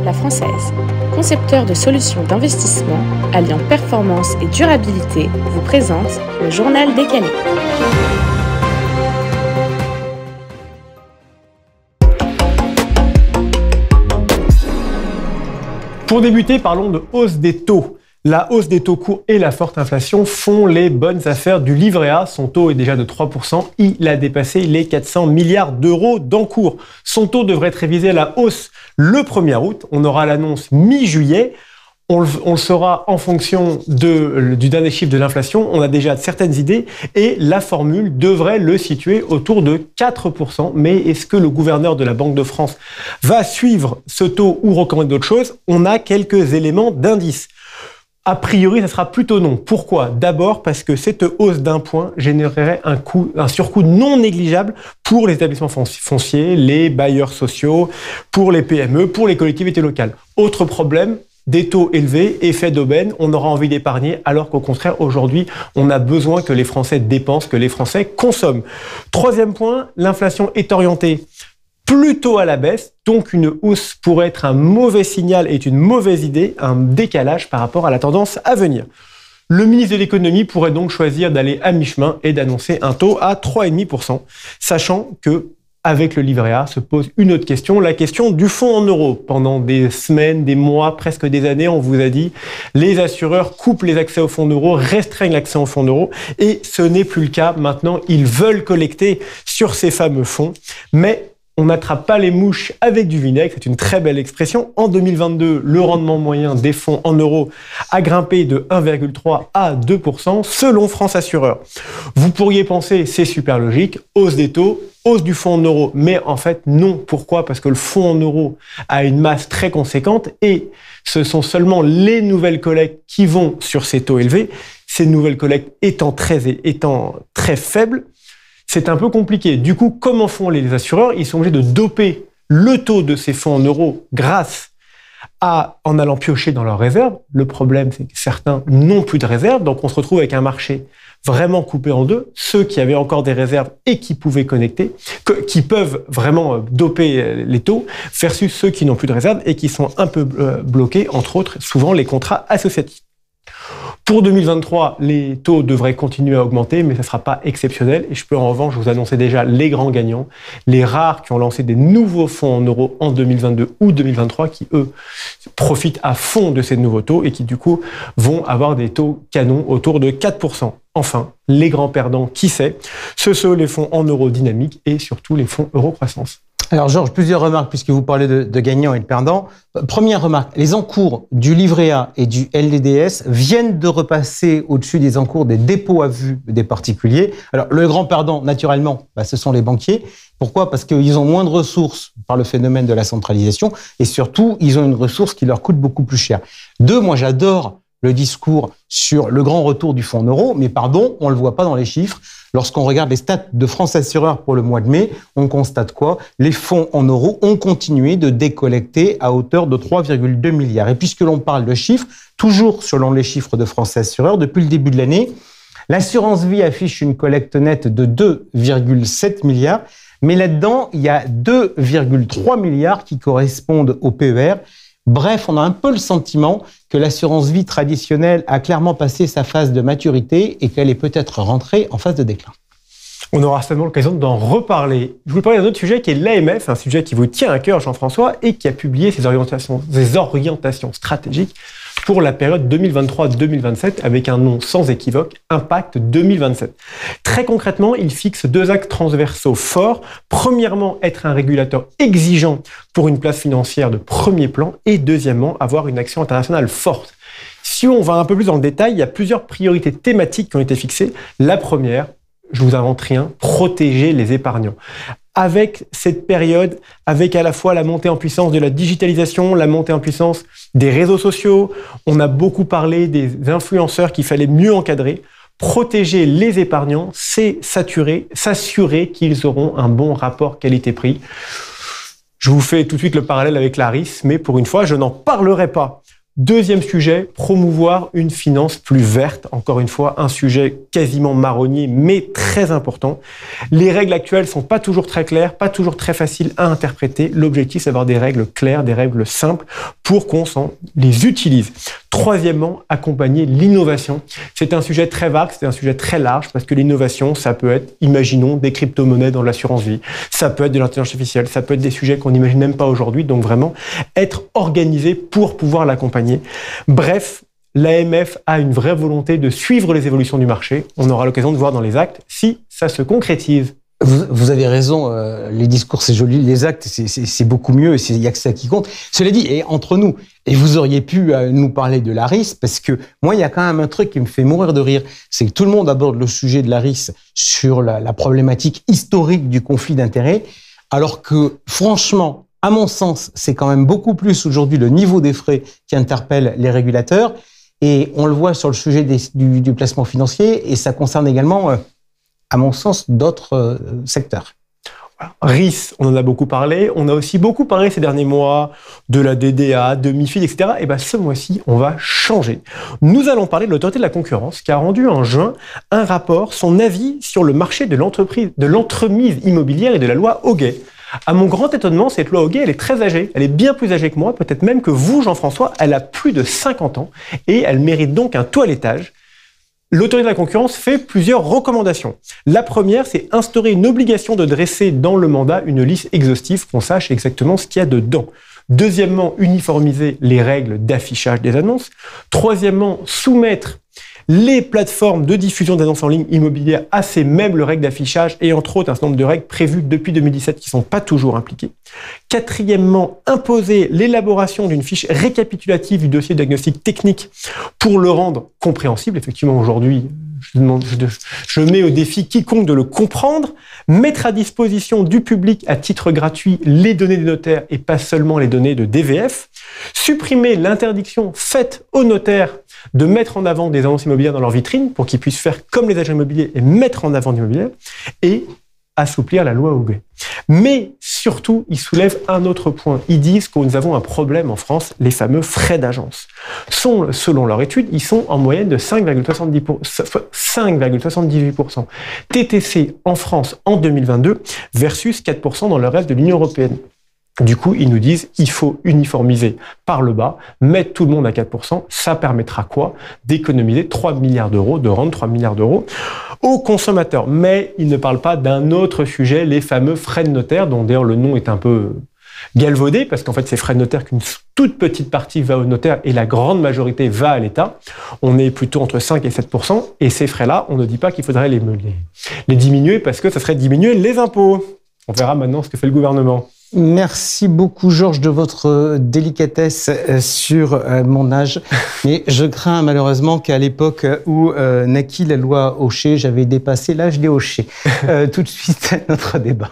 La Française, concepteur de solutions d'investissement alliant performance et durabilité, vous présente le journal décalé. Pour débuter, parlons de hausse des taux. La hausse des taux courts et la forte inflation font les bonnes affaires du livret A. Son taux est déjà de 3%. Il a dépassé les 400 milliards d'euros d'encours. Son taux devrait être révisé à la hausse le 1er août. On aura l'annonce mi-juillet. On le saura en fonction du dernier chiffre de l'inflation. On a déjà certaines idées et la formule devrait le situer autour de 4%. Mais est-ce que le gouverneur de la Banque de France va suivre ce taux ou recommander d'autres choses? On a quelques éléments d'indice. A priori, ça sera plutôt non. Pourquoi? D'abord parce que cette hausse d'un point générerait un surcoût non négligeable pour les établissements fonciers, les bailleurs sociaux, pour les PME, pour les collectivités locales. Autre problème, des taux élevés, effet d'aubaine, on aura envie d'épargner, alors qu'au contraire, aujourd'hui, on a besoin que les Français dépensent, que les Français consomment. Troisième point, l'inflation est orientée plutôt à la baisse, donc une hausse pourrait être un mauvais signal et une mauvaise idée, un décalage par rapport à la tendance à venir. Le ministre de l'économie pourrait donc choisir d'aller à mi-chemin et d'annoncer un taux à 3,5%, sachant que avec le livret A se pose une autre question, la question du fonds en euros. Pendant des semaines, des mois, presque des années, on vous a dit les assureurs coupent les accès aux fonds euros, restreignent l'accès aux fonds euros, et ce n'est plus le cas. Maintenant, ils veulent collecter sur ces fameux fonds, mais on n'attrape pas les mouches avec du vinaigre, c'est une très belle expression. En 2022, le rendement moyen des fonds en euros a grimpé de 1,3 à 2% selon France Assureur. Vous pourriez penser, c'est super logique, hausse des taux, hausse du fonds en euros, mais en fait non. Pourquoi? Parce que le fonds en euros a une masse très conséquente et ce sont seulement les nouvelles collectes qui vont sur ces taux élevés. Ces nouvelles collectes étant très faibles, c'est un peu compliqué. Du coup, comment font les assureurs? Ils sont obligés de doper le taux de ces fonds en euros en allant piocher dans leurs réserves. Le problème, c'est que certains n'ont plus de réserves, donc on se retrouve avec un marché vraiment coupé en deux. Ceux qui avaient encore des réserves et qui pouvaient qui peuvent vraiment doper les taux, versus ceux qui n'ont plus de réserves et qui sont un peu bloqués, entre autres, souvent les contrats associatifs. Pour 2023, les taux devraient continuer à augmenter, mais ça ne sera pas exceptionnel. Et je peux en revanche vous annoncer déjà les grands gagnants, les rares qui ont lancé des nouveaux fonds en euros en 2022 ou 2023, qui eux profitent à fond de ces nouveaux taux et qui du coup vont avoir des taux canons autour de 4%. Enfin, les grands perdants, qui sait, ce sont les fonds en euros dynamiques et surtout les fonds euro croissance. Alors Georges, plusieurs remarques puisque vous parlez de gagnants et de perdants. Première remarque, les encours du livret A et du LDDS viennent de repasser au-dessus des encours des dépôts à vue des particuliers. Alors le grand perdant, naturellement, ce sont les banquiers. Pourquoi? Parce qu'ils ont moins de ressources par le phénomène de la centralisation et surtout, ils ont une ressource qui leur coûte beaucoup plus cher. Deux, moi j'adore le discours sur le grand retour du fonds en euros, mais pardon, on ne le voit pas dans les chiffres. Lorsqu'on regarde les stats de France Assureur pour le mois de mai, on constate quoi? Les fonds en euros ont continué de décollecter à hauteur de 3,2 milliards. Et puisque l'on parle de chiffres, toujours selon les chiffres de France Assureur, depuis le début de l'année, l'assurance vie affiche une collecte nette de 2,7 milliards, mais là-dedans, il y a 2,3 milliards qui correspondent au PER. Bref, on a un peu le sentiment que l'assurance vie traditionnelle a clairement passé sa phase de maturité et qu'elle est peut-être rentrée en phase de déclin. On aura certainement l'occasion d'en reparler. Je voulais parler d'un autre sujet qui est l'AMF, un sujet qui vous tient à cœur, Jean-François, et qui a publié ses orientations stratégiques pour la période 2023-2027 avec un nom sans équivoque, Impact 2027. Très concrètement, il fixe deux axes transversaux forts. Premièrement, être un régulateur exigeant pour une place financière de premier plan et deuxièmement, avoir une action internationale forte. Si on va un peu plus dans le détail, il y a plusieurs priorités thématiques qui ont été fixées. La première, je vous invente rien, protéger les épargnants. Avec cette période, avec à la fois la montée en puissance de la digitalisation, la montée en puissance des réseaux sociaux, on a beaucoup parlé des influenceurs qu'il fallait mieux encadrer. Protéger les épargnants, c'est s'assurer qu'ils auront un bon rapport qualité-prix. Je vous fais tout de suite le parallèle avec la RIS, mais pour une fois, je n'en parlerai pas. Deuxième sujet, promouvoir une finance plus verte. Encore une fois, un sujet quasiment marronnier, mais très important. Les règles actuelles sont pas toujours très claires, pas toujours très faciles à interpréter. L'objectif, c'est d'avoir des règles claires, des règles simples pour qu'on les utilise. Troisièmement, accompagner l'innovation. C'est un sujet très vague, c'est un sujet très large, parce que l'innovation, ça peut être, imaginons, des crypto-monnaies dans l'assurance vie. Ça peut être de l'intelligence artificielle, ça peut être des sujets qu'on n'imagine même pas aujourd'hui. Donc vraiment, être organisé pour pouvoir l'accompagner. Bref, l'AMF a une vraie volonté de suivre les évolutions du marché. On aura l'occasion de voir dans les actes si ça se concrétise. Vous avez raison, les discours c'est joli, les actes c'est beaucoup mieux, il n'y a que ça qui compte. Cela dit, et entre nous, et vous auriez pu nous parler de l'ARIS, parce que moi il y a quand même un truc qui me fait mourir de rire, c'est que tout le monde aborde le sujet de l'ARIS sur la problématique historique du conflit d'intérêts, alors que franchement, à mon sens, c'est quand même beaucoup plus aujourd'hui le niveau des frais qui interpelle les régulateurs. Et on le voit sur le sujet du placement financier, et ça concerne également, à mon sens, d'autres secteurs. RIS, on en a beaucoup parlé. On a aussi beaucoup parlé ces derniers mois de la DDA, de MiFID, etc. Et bien ce mois-ci, on va changer. Nous allons parler de l'autorité de la concurrence qui a rendu en juin un rapport, son avis sur le marché de l'entremise immobilière et de la loi Hoguet. À mon grand étonnement, cette loi Hoguet, elle est très âgée. Elle est bien plus âgée que moi, peut-être même que vous, Jean-François. Elle a plus de 50 ans et elle mérite donc un toilettage. L'autorité de la concurrence fait plusieurs recommandations. La première, c'est instaurer une obligation de dresser dans le mandat une liste exhaustive, qu'on sache exactement ce qu'il y a dedans. Deuxièmement, uniformiser les règles d'affichage des annonces. Troisièmement, soumettre les plateformes de diffusion d'annonces en ligne immobilières à ces mêmes règles d'affichage et entre autres un certain nombre de règles prévues depuis 2017 qui ne sont pas toujours impliquées. Quatrièmement, imposer l'élaboration d'une fiche récapitulative du dossier de diagnostic technique pour le rendre compréhensible. Effectivement, aujourd'hui, je mets au défi quiconque de le comprendre. Mettre à disposition du public à titre gratuit les données des notaires et pas seulement les données de DVF. Supprimer l'interdiction faite aux notaires de mettre en avant des annonces immobilières dans leur vitrine pour qu'ils puissent faire comme les agents immobiliers et mettre en avant l'immobilier et assouplir la loi Hoguet. Mais surtout, ils soulèvent un autre point. Ils disent que nous avons un problème en France, les fameux frais d'agence. Selon leur étude, ils sont en moyenne de 5,78%. TTC en France en 2022 versus 4% dans le reste de l'Union européenne. Du coup, ils nous disent il faut uniformiser par le bas, mettre tout le monde à 4%. Ça permettra quoi? D'économiser 3 milliards d'euros, de rendre 3 milliards d'euros aux consommateurs. Mais ils ne parlent pas d'un autre sujet, les fameux frais de notaire, dont d'ailleurs le nom est un peu galvaudé, parce qu'en fait, c'est frais de notaire qu'une toute petite partie va au notaire et la grande majorité va à l'État. On est plutôt entre 5 et 7%. Et ces frais-là, on ne dit pas qu'il faudrait les diminuer parce que ça serait diminuer les impôts. On verra maintenant ce que fait le gouvernement. Merci beaucoup, Georges, de votre délicatesse sur mon âge. Mais je crains malheureusement qu'à l'époque où naquit la loi Hochet, j'avais dépassé l'âge des Hochets. Tout de suite, notre débat.